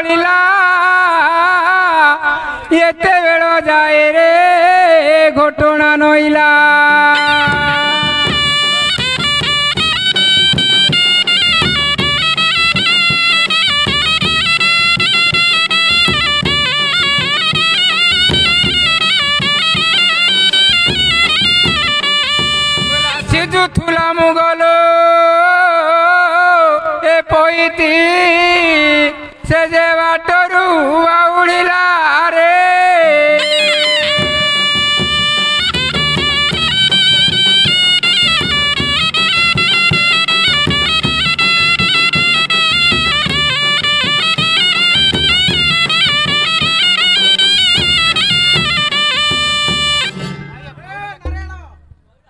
पड़िला एते बेल जाए रे घटना नईला थुला मुगल ए पईती से जे बाटरू उड़िला रे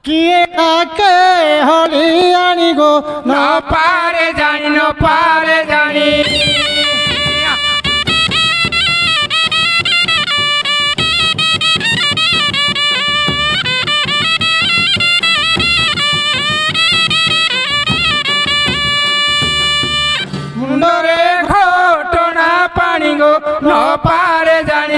किए काके हरियाणी गो न पारे जानी मुंडरे घटना पानी गो न पारे जानी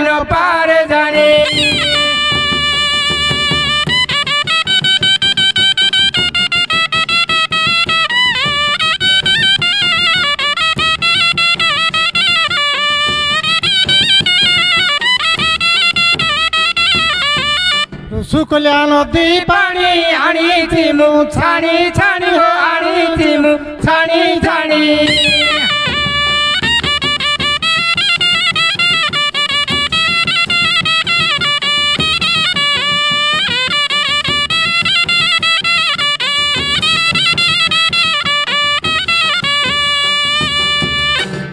सुकल्या नदी पानी आनी थी मु छानी हो आनी थी मु छानी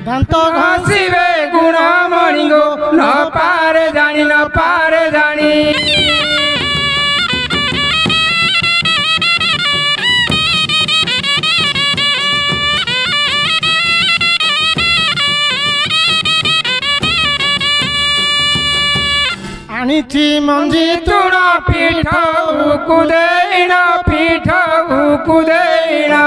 दांत घसीबे गुण मणि गो न पारे जानी आनीची मंजी तुण पीठ कुदेना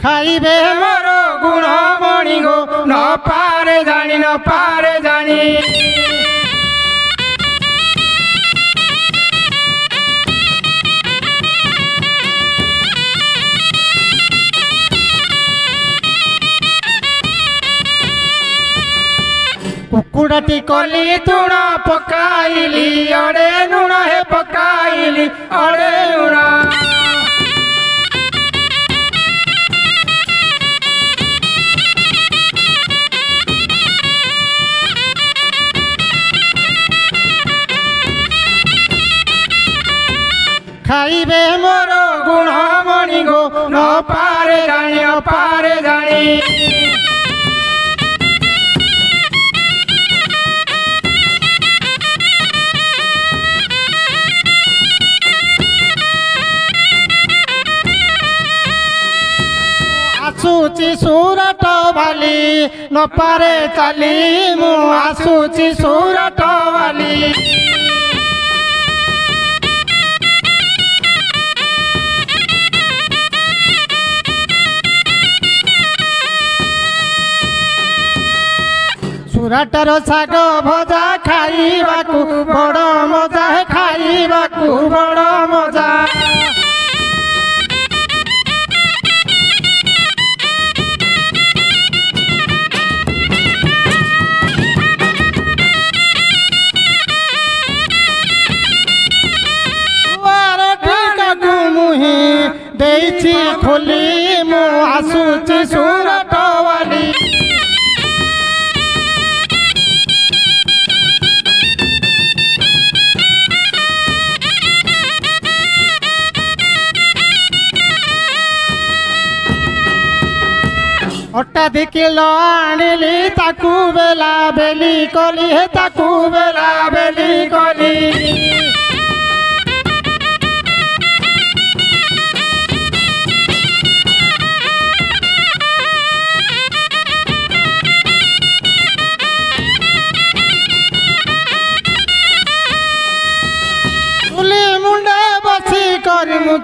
खाइबे मोर गुण मणि गो न पारे जानी कुकुड़ाटी कली तुण पकाइली अड़े लुण हे पकाइली अड़े लुण खाइबे मोर गुण मणि गो न पारे जानी आसुची सूरट वाली न पारे चली मु आसुची सूरट वाली सूरटर साग भजा खाइबाकू बड़ मजा है खाइबाकू बड़ मजा देइछि खोली मु आसुची सूरट वाली अट्टाधिक आनिली ताकू बेला बेली कली हे ताकू बेला बेली कली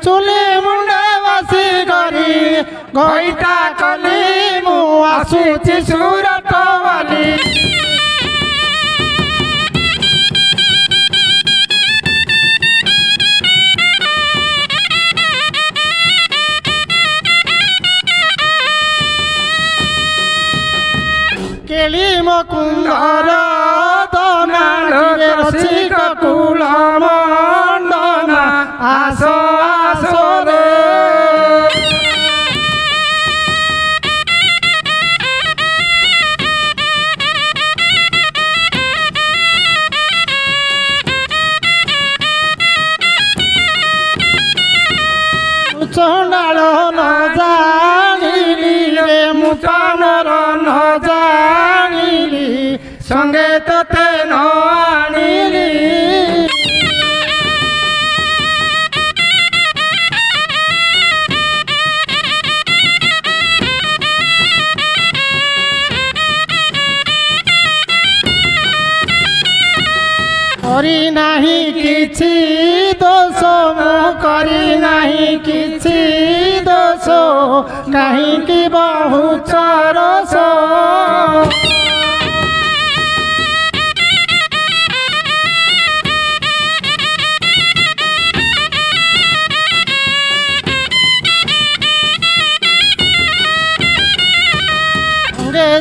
ଚୁଲି ମୁଣ୍ଡେ ବସି କରି ଘଇତା କଲି ମୁଁ ଆସୁଛି ସୁରଟ ବାଲି কেলি মুকুন্দর দনাটিরে রসিক কুল মণ্ডনা আস আস রে চণ্ডাল ন জানিলি রে মুচানর ন জানিলি সঙ্গে তোতে ন আনিলি করি নাহি কিছু দোষ মু করি নাহি কিছু দোষ কাহিকি বহু চরস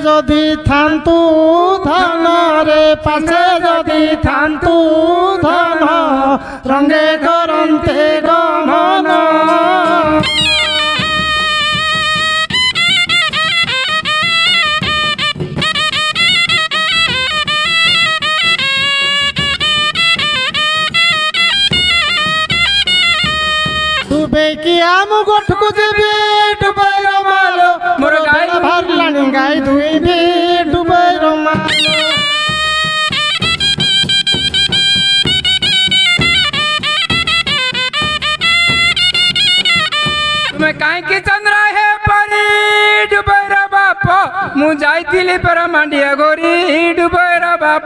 যদি থান্তু ধন রে পাশে যদি থান্তু ধন রঙে করন্তে গমন ডুবে কি আমু গোঠকু যাবি ডুবাই রমালো মোর গাই ভারলানি গাই ধুইবি ডুবাই রমালো তুমি কাইকি চন্দ্রা হে পারি ডুবাইর বাপ মু যাইଥିଲି পর মান্ডিয়া গরি ডুবাইর বাপ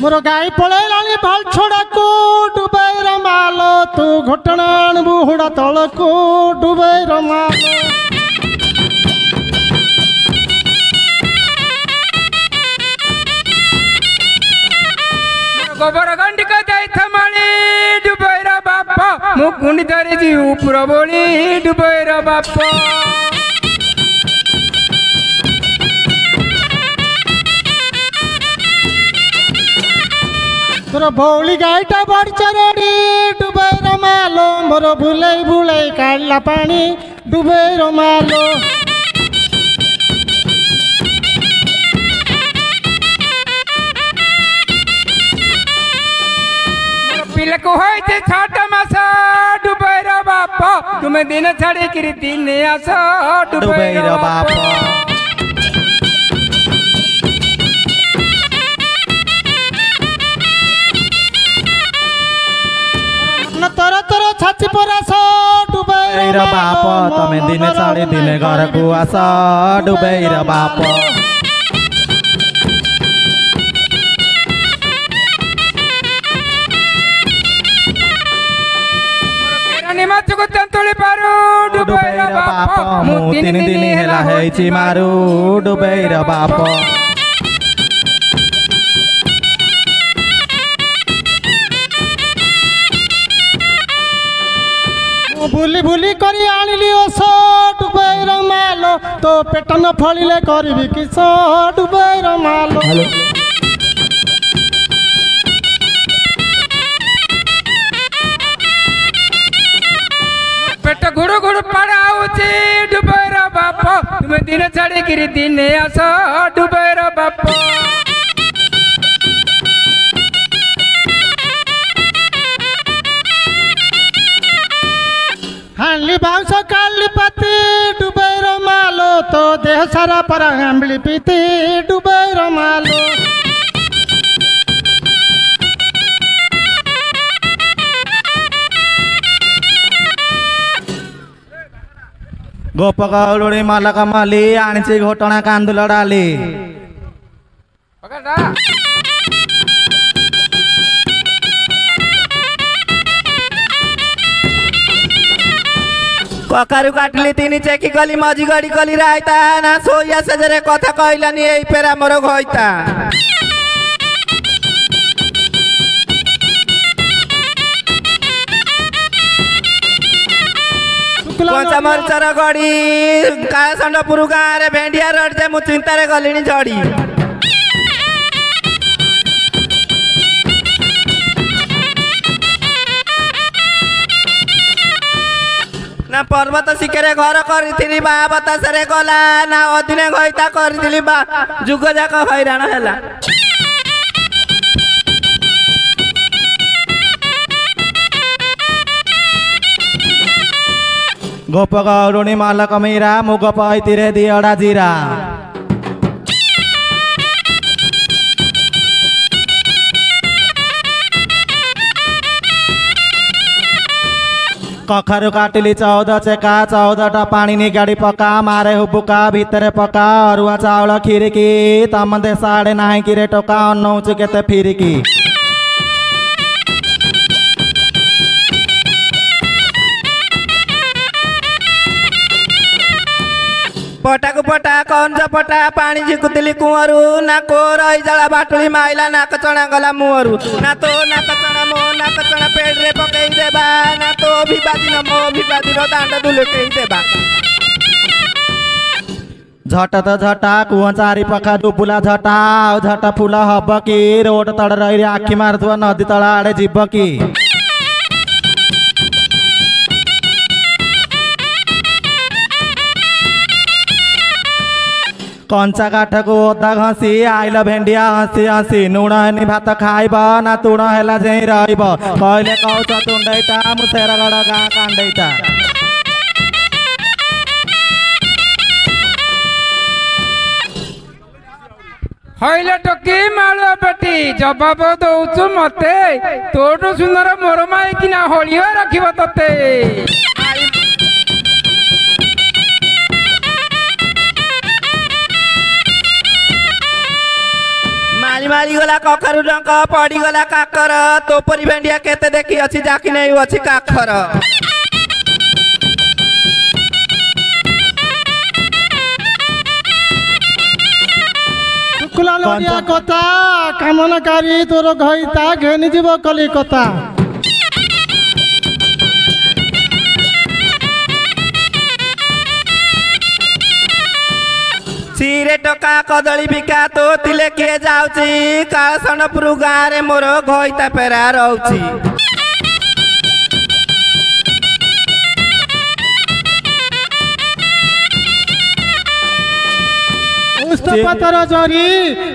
মোর গাই পড়াইলানি ভাল ছড়াকু ডুবাই রমালো তু ঘটনা আনবু হুড়া তলকু ডুবাই রমালো গোবর গন্ডিক যাই থমালি ডুবাইর বাপ মু গুন্ডি ধরিছি উপর বলি ডুবাইর বাপ তোর বৌলি গাইটা বড়চরেডি ডুবাই রমালো মোর বুলাই বুলাই কাড়লা পানি ডুবাই রমালো পিলাকু হয়েছে 6 মাস ডুবাইর বাপ তুমি দিন ছাড়ি কিরি দিনে আস ডুবাইর বাপ তোর তোর ছাতি পরাস ডুবাইর বাপ তুমি দিনে ছাড়ি দিনে ঘরকু আস ডুবাইর বাপ ମାଛକୁ ତେନ୍ତୁଳି ପାରୁ ଡୁବାଇର ବାପ ମୁଁ 3 ଦିନ ହେଲା ହେଇଛି ମାରୁ ଡୁବାଇର ବାପ বুলি বুলি କରି ଆଣିଲି ଓଷ ଡୁବାଇର ମାଲ ତୋ ପେଟ ନ ଫଳିଲେ କରିବି କିସ ଡୁବାଇର ମାଲ পেট গুড়ু গুড়ু পাড়াউছি ডুবাইর বাপ তুমি দিনে ছাড়িকিরি দিনে আস ডুবাইর বাপ হানলি বাউঁশ কালি পাতি ডুবাইর মালো তো দেহ সারা পরা আম্বলি পিতি ডুবাইর মালো ଗୋପକଉଳୁଣି ମଲକ ମଲି ଆଣିଛି ଘଟଣା କାନ୍ଦୁଲ ଡାଲି दादा कखारु काटली तीन चेकी कली मजी गड़ी कली रायता ना सोया सजरे कथा कहलानी एई पेरा मोर घइता कंचा मरचर गड़ी कासंडपुर गाँव रे भेंडिया रोड जे मु चिंता रे गलिनी झड़ी ना पर्वत शिखरे घर करी बा बतासरे गला ना अदिने गईता करी बा जुग जाक हैरान हैला गोप गौरुणी मालक मीरा मुग पैतिरे दियड़ा जीरा कखारु काटिली 14 चेका 14टा पानी निगाड़ी पका मारे हुबुका भितरे पका अरुआ चाउल खिरिकी तमदे साड़े नाही किरे टोका अनौच केते फिरिकी पटाकु पटा कंज पटा पानी झिकुतिली कुंवरू ना को रही जला बाटुली माइला नाक चणा गला मुहरु ना तो नाक चणा मो नाक चणा पेड़ रे पकई देबा ना तो विवादी न मो विवादी रो दांड दुलकेई देबा झट त झटा कुह चारि पखा डुबुला झटा झट फुला हब कि रोड तड़ रही आखि मारुथुवा नदी तळ आड़े जीव कि कंचा काठ को ओदा घसी आइल भेंडिया हसी हसी नुण हेनी भात खाइब ना तुण हेला जे रहिब कहले कहूच तुंडईटा मु शेरगढ़ गाँ कांडईटा हईले टोकी मालुआ पेटी जवाब दौचु मते तोटू सुंदर मोर माई किना होलियो रखिब तते मारी मारी गला कखारु डंक पड़ी गला काकर तोपरी भेंडिया केते देखी अछि जाकी नहीं अछि काखर शुक्ला लोडिया कथा कामनाकारी तोर घइता घेनी जीव कलिकता सीरे टका कदली बिका तो तिले किए जाउची कासनपुर गाँव रे मोर घइता पेरा रहउची पुष्पपत्र जरी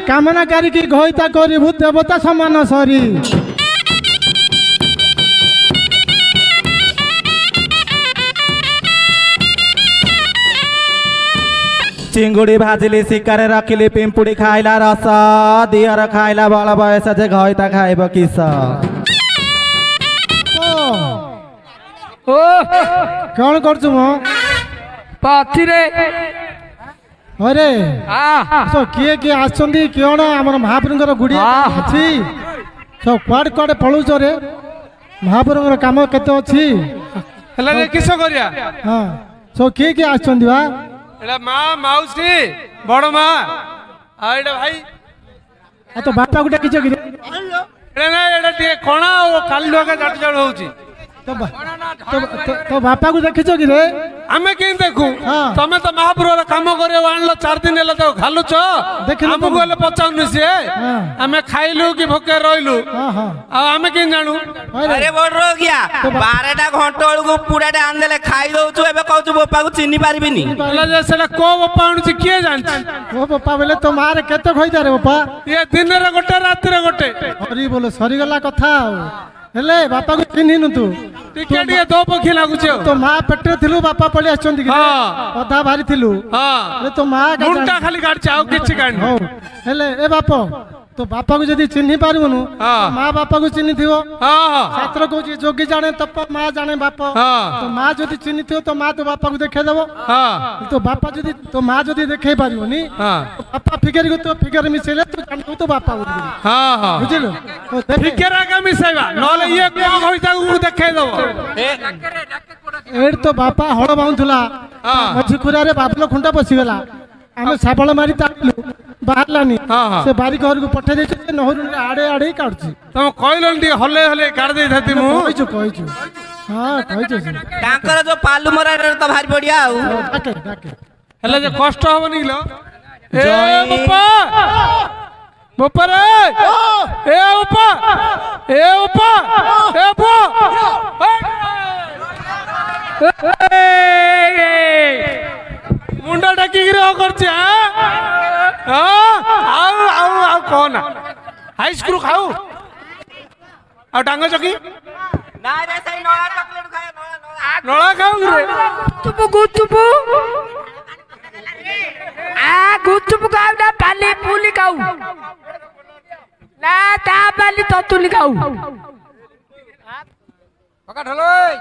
कामनाकारी की घइता करिबु देवता समान सरी चिंगुड़ी भाजिली शिकार रखिली पिंपुड़ी खाइला रस दियर खाइला बड़ बयस जे घइता खाइब किस ओ कौन करछु मो पाथी रे अरे आ सो किए किए आछंदी कोन हमर महाप्रभुଙ୍କର गुडिया अछि सो क्वाड क्वाड पळुछ रे महाप्रभुଙ୍କର काम केते अछि हला रे किस करिया हां सो किए किए आछंदी बा एला मां माउसी बड़ मां आ एडा भाई आ तो बापा गुटा किछ कि एडा ना एडा टे कोणा ओ काली लोगा जट जड़ होउची तो बापा को देखिछ कि रे आमे केन देखू हाँ। तमे तो महाप्रभु काम करे आनलो 4 दिन हेला तो घालुछ देखिलो हमको गले पचाउनु से हाँ। आमे खाइलु कि भोके रहिलु हां हां आ आमे केन जानू अरे बड़ रो गया 12टा घंटा बेलू पूराटा आन देले खाई दउछु एबे कहछु बोपा को चिन्नी पारबिनी हला जे सेला को बापाउनु छी के जानछ ओ बापा बोले तो मार केते खइता रे बापा ये दिन रे गोटे रात रे गोटे अरे बोले सरी गला कथा हेले बापा को चिन्हिनु तू टिकेट ये दो पखी लागुछ तो मां पेटे थिलु बापा पळि आछंदी कि हां अधा भारी थिलु हां अरे तो मां मुंटा खाली गाड़ चाउ किछ गाड़ हो हेले ए बापा तो बापा को जदी चिन्हि पारबनु हाँ। माँ बापा को चिन्हि थिवो हाँ शास्त्र को जोगी जाने तप माँ जाने बाप हाँ। तो माँ जदी चिन्हि थिवो तो माँ तो बापा को देखे देबो हाँ तो बापा जदी तो माँ जदी देखे पारबनी हाँ तो बापा फिगर को तो फिगर मिसेले तो जानबो तो बापा को हाँ हाँ बुझिलो तो देखे फिकेर आगे मिसेबा नले ये कोन होइता उ देखाइ दबो एड तो बापा हळ बाउथुला हाँ। मझी खुरा रे बाबलो खुंटा पसी गला आमे साबळ मारी ताकलु बाहरलानी हाँ, हाँ। से बारी घर को पठे दे छै नहरु रे आडे आडे काढछि तुम कहलन टी हले हले काट दे थाती मु कहिछु हां कहिछु तांकर जो पालू मरा तो भारी बढ़िया आउ डाके डाके हले जे कष्ट होबनी लो ए जय। बप्पा बप्पा रे ए बप्पा ए बप्पा ए बप्पा मुंडा डाकी रे हो करछ हां आउ आउ आउ कोन हाई स्कूल खाऊ आ डांगा चकी ना रे सही नया चॉकलेट खाए नया नळा खाऊ रे चुप गुचुप आ गुचुप खाऊ ना पाली पुली खाऊ ना ता पाली ततुली खाऊ पका ढलोय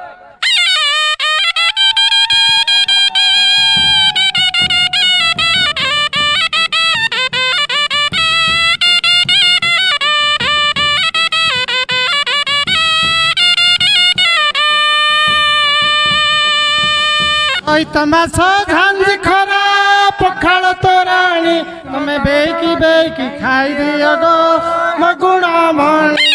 ओय तमाशा झांझ खरा पखाळ तोराणी तमे बेकी खाई दियो गो मगुणा मणी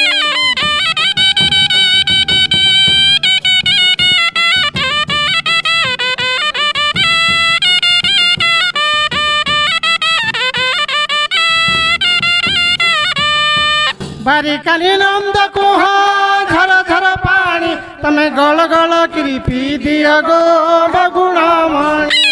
बारिकाली नंद कुहा झर झर पानी तमे गल गल किरी पी दियो गो मगुणा मणी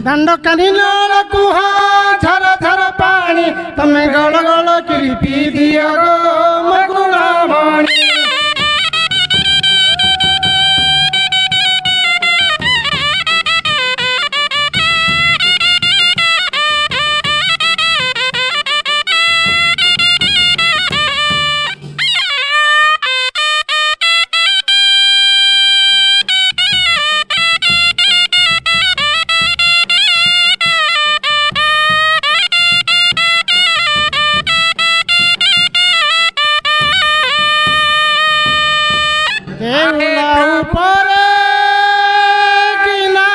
दंड कानी नल कुहा झर झर पानी तमे गल गल किरी पी दियो गो मगुणा मणी देउला उपरे किना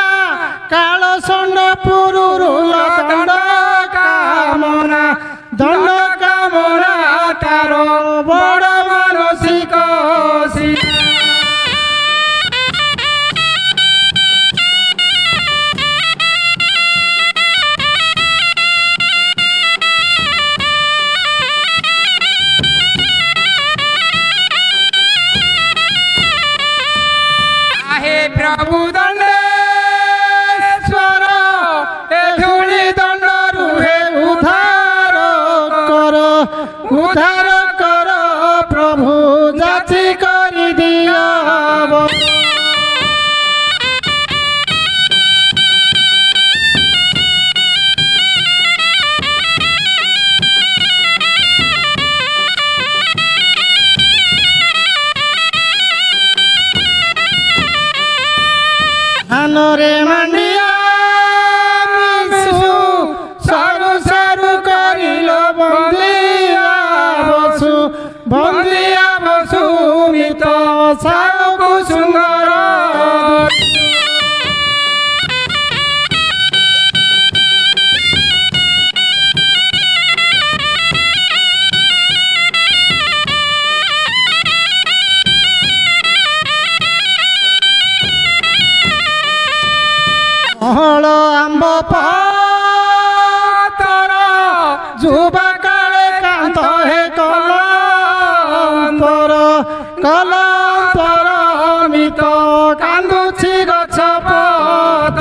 काल षण्ड पुरुरुल दण्ड कामना तार बड़ मानसिक प्रभु दंडेश्वर ए धूली दंड रुहे उद्धार कर प्रभु जाति करि दियो रे मांडिया मिसु सारु सारु करिलो बंदिया बसु मित साकु सुंदर हल आंब पातर जुबा काले कांत हे कलंतर मित कांदुछि गछ पत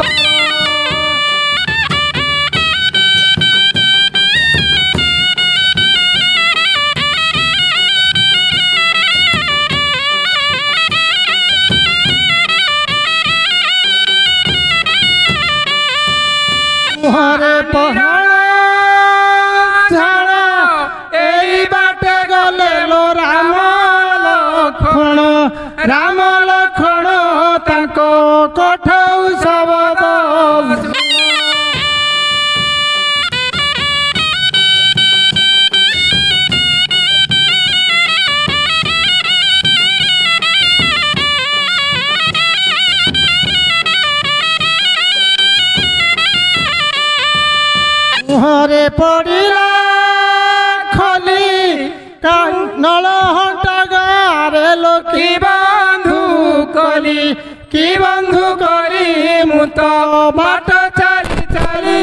राम लखन ताको कठौ शब्द मुहरे पड़िला खली नल हंटा गारे लोकी बंधु कली कि बंधु कली मु तो बाट चली चली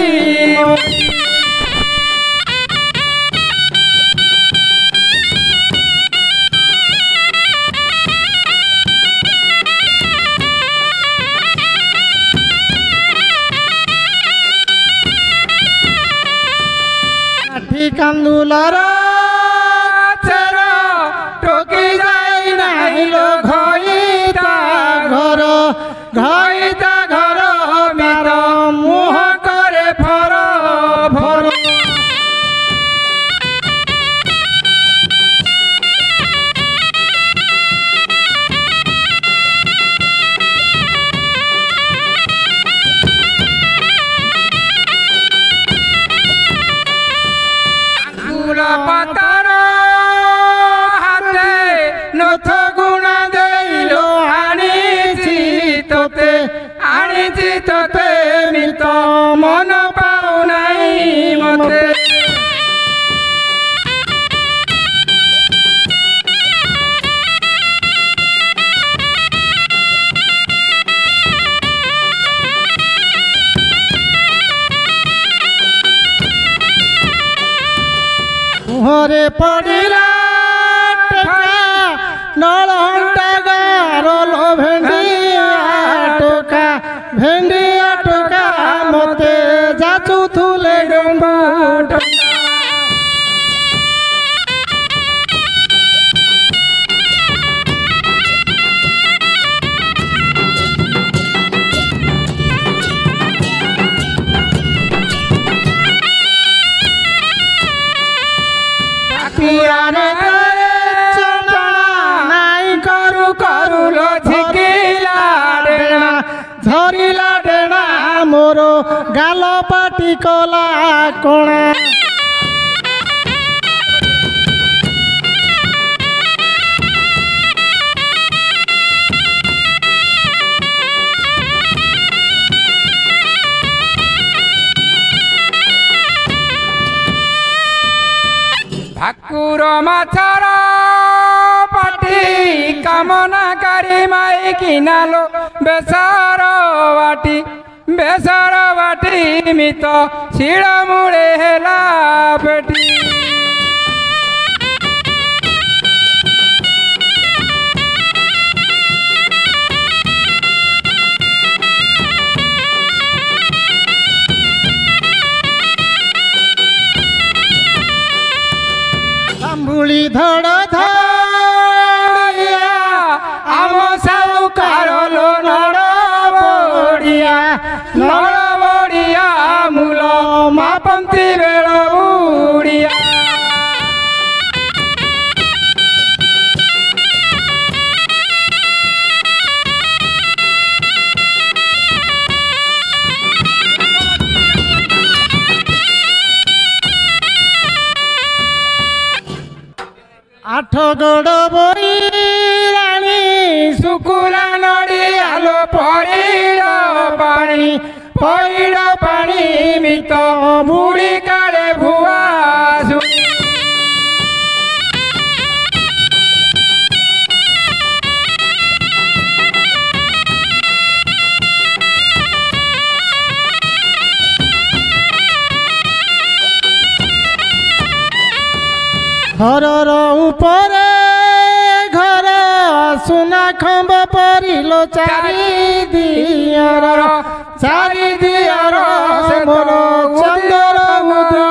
कांदुलार चेर टोकी जाई नाही लो घईता घर मित मुह करे फर फर पतर हाथे नथ गुणा देलो आनीची तोते मित मन पाऊ नाही मते मुहरे पड़िला नल हंटा गारो भेंडिया टोका मते जाचु थुले गंबाट पियाने चना नाई करू लो झिकिला डेना झरिला डेना मोर गाल पाटी कला कोणा भाकुर माछर पाटी कामना करी माई किनालो बेसर बाटी मित शिल मुड़े हेला पेटी बुली धड़ धड़िया आम साउकार लो नड़ बड़िया मूल मापंती बेल बुड़िया आठ गड़ बई रानी सुकुला नड़ी आलो पईड़ पानी मित बुड़ी काले भुआ घरर उपरे घर सुना खंब परिलो चारि दियर मोर चंदर मुद्रा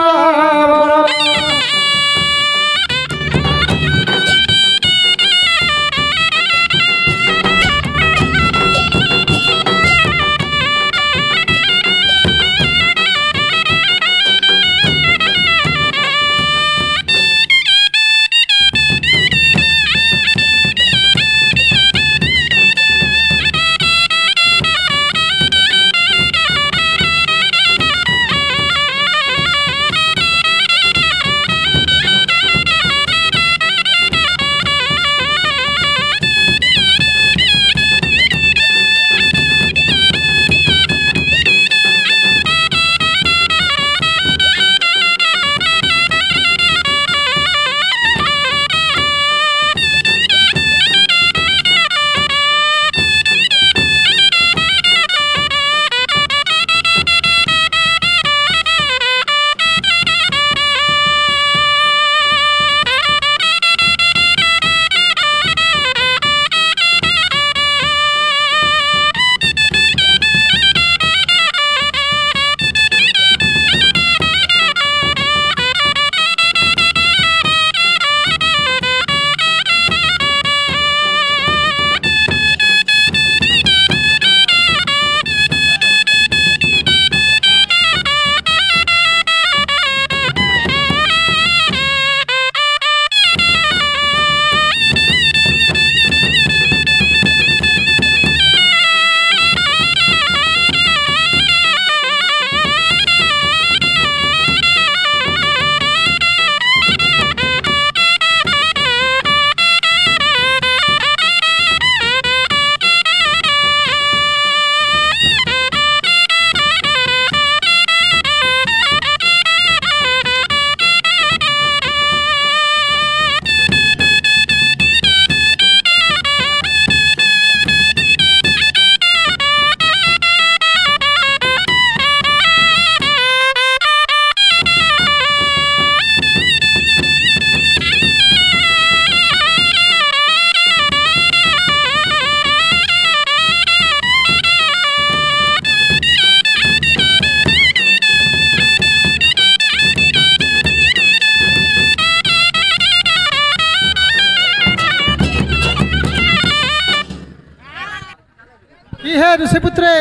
ऋषि पुत्रे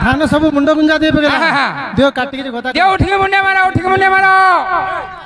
धान सब मुंड गुंजा दे पकेला दियो काटी के गता दियो उठ के मुंडे मारो